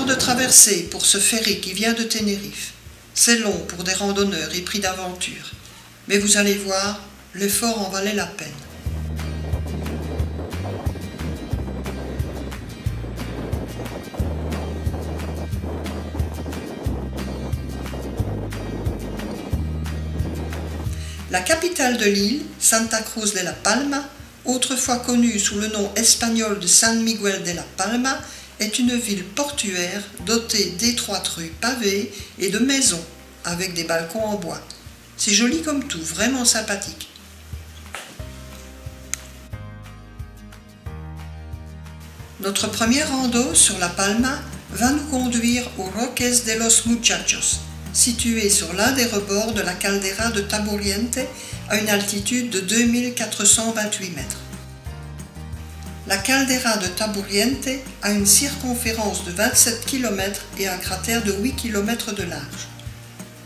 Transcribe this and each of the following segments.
de traversée pour ce ferry qui vient de Tenerife. C'est long pour des randonneurs épris d'aventure, mais vous allez voir, l'effort en valait la peine. La capitale de l'île, Santa Cruz de la Palma, autrefois connue sous le nom espagnol de San Miguel de la Palma, est une ville portuaire dotée d'étroites rues pavées et de maisons avec des balcons en bois. C'est joli comme tout, vraiment sympathique. Notre premier rando sur la Palma va nous conduire aux Roques de los Muchachos, situé sur l'un des rebords de la caldeira de Taburiente à une altitude de 2428 mètres. La caldeira de Taburiente a une circonférence de 27 km et un cratère de 8 km de large.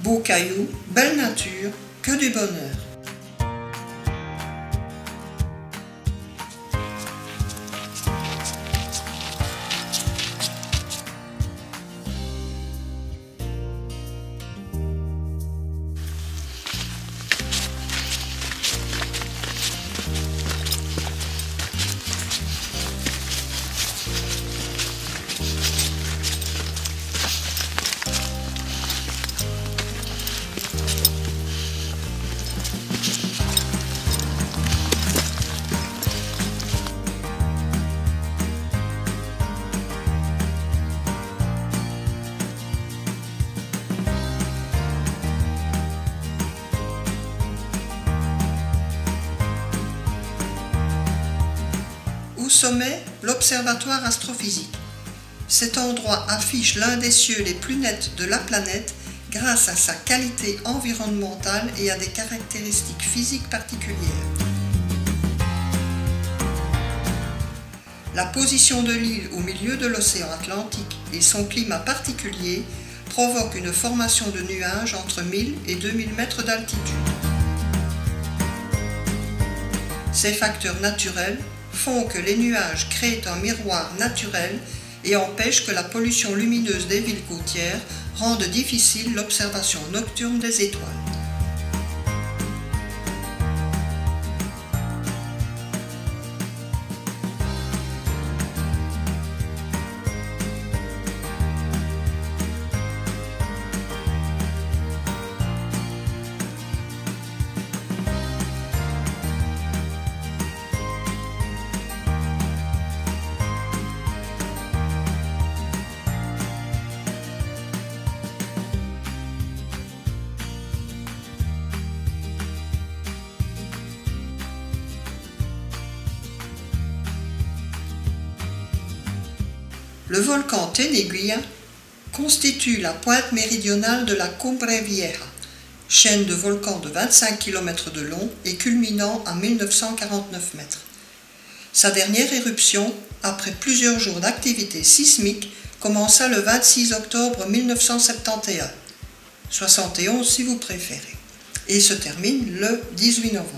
Beaux cailloux, belle nature, que du bonheur. Au sommet, l'observatoire astrophysique. Cet endroit affiche l'un des cieux les plus nets de la planète grâce à sa qualité environnementale et à des caractéristiques physiques particulières. La position de l'île au milieu de l'océan Atlantique et son climat particulier provoquent une formation de nuages entre 1000 et 2000 mètres d'altitude. Ces facteurs naturels font que les nuages créent un miroir naturel et empêchent que la pollution lumineuse des villes côtières rende difficile l'observation nocturne des étoiles. Le volcan Teneguía constitue la pointe méridionale de la Cumbre Vieja, chaîne de volcans de 25 km de long et culminant à 1949 mètres. Sa dernière éruption, après plusieurs jours d'activité sismique, commença le 26 octobre 1971, 71 si vous préférez, et se termine le 18 novembre.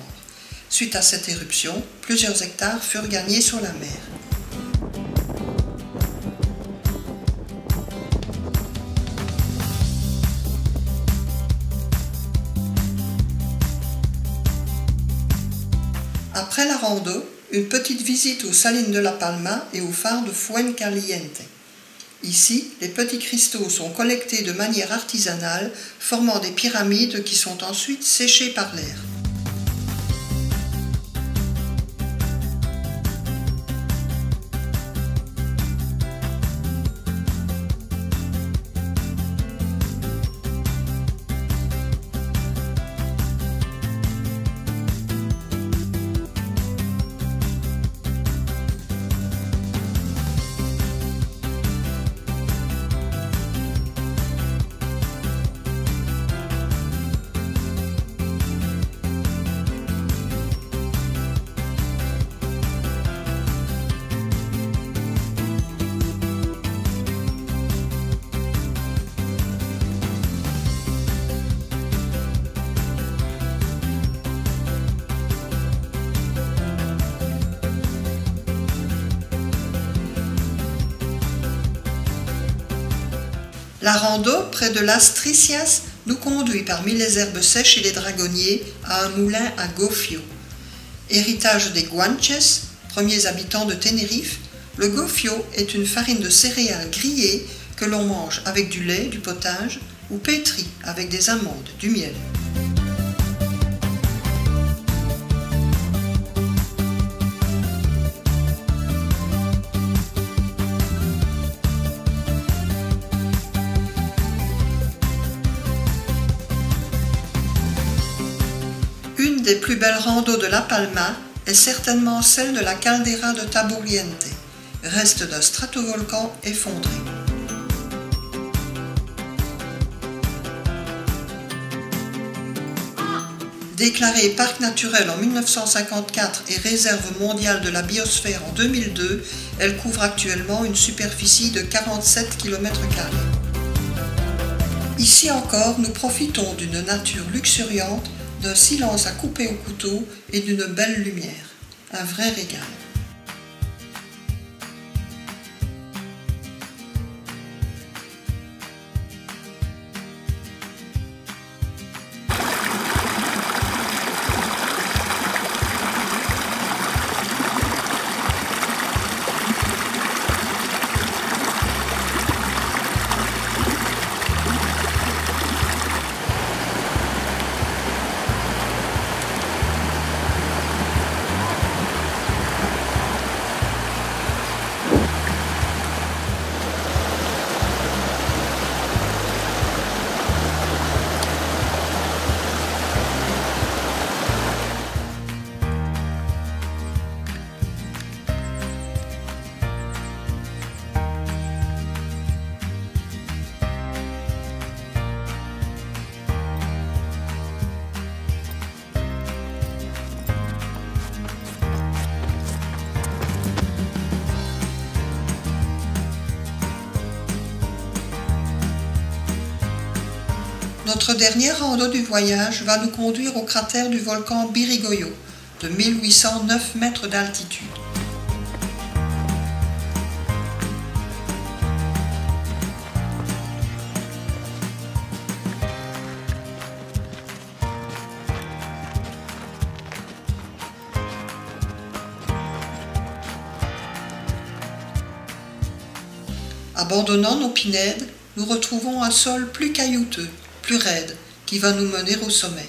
Suite à cette éruption, plusieurs hectares furent gagnés sur la mer. Après la rando, une petite visite aux salines de la Palma et au phare de Fuencaliente. Ici, les petits cristaux sont collectés de manière artisanale, formant des pyramides qui sont ensuite séchées par l'air. La rando près de Las Tricias nous conduit parmi les herbes sèches et les dragonniers à un moulin à gofio. Héritage des Guanches, premiers habitants de Tenerife, le gofio est une farine de céréales grillée que l'on mange avec du lait, du potage ou pétrie avec des amandes, du miel. Une des plus belles randos de La Palma est certainement celle de la caldeira de Taburiente, reste d'un stratovolcan effondré. Déclarée parc naturel en 1954 et réserve mondiale de la biosphère en 2002, elle couvre actuellement une superficie de 47 km². Ici encore, nous profitons d'une nature luxuriante, d'un silence à couper au couteau et d'une belle lumière. Un vrai régal. Notre dernière rando du voyage va nous conduire au cratère du volcan Birigoyo, de 1809 mètres d'altitude. Abandonnant nos pinèdes, nous retrouvons un sol plus caillouteux, plus raide, qui va nous mener au sommet.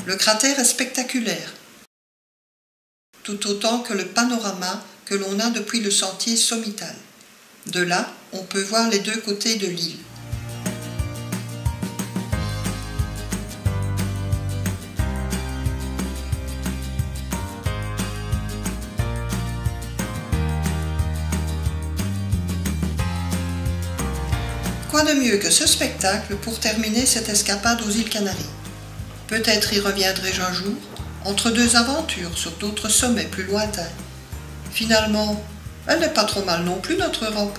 Le cratère est spectaculaire, tout autant que le panorama que l'on a depuis le sentier sommital. De là, on peut voir les deux côtés de l'île. Quoi de mieux que ce spectacle pour terminer cette escapade aux îles Canaries? Peut-être y reviendrai-je un jour, entre deux aventures sur d'autres sommets plus lointains. Finalement, elle n'est pas trop mal non plus, notre Europe.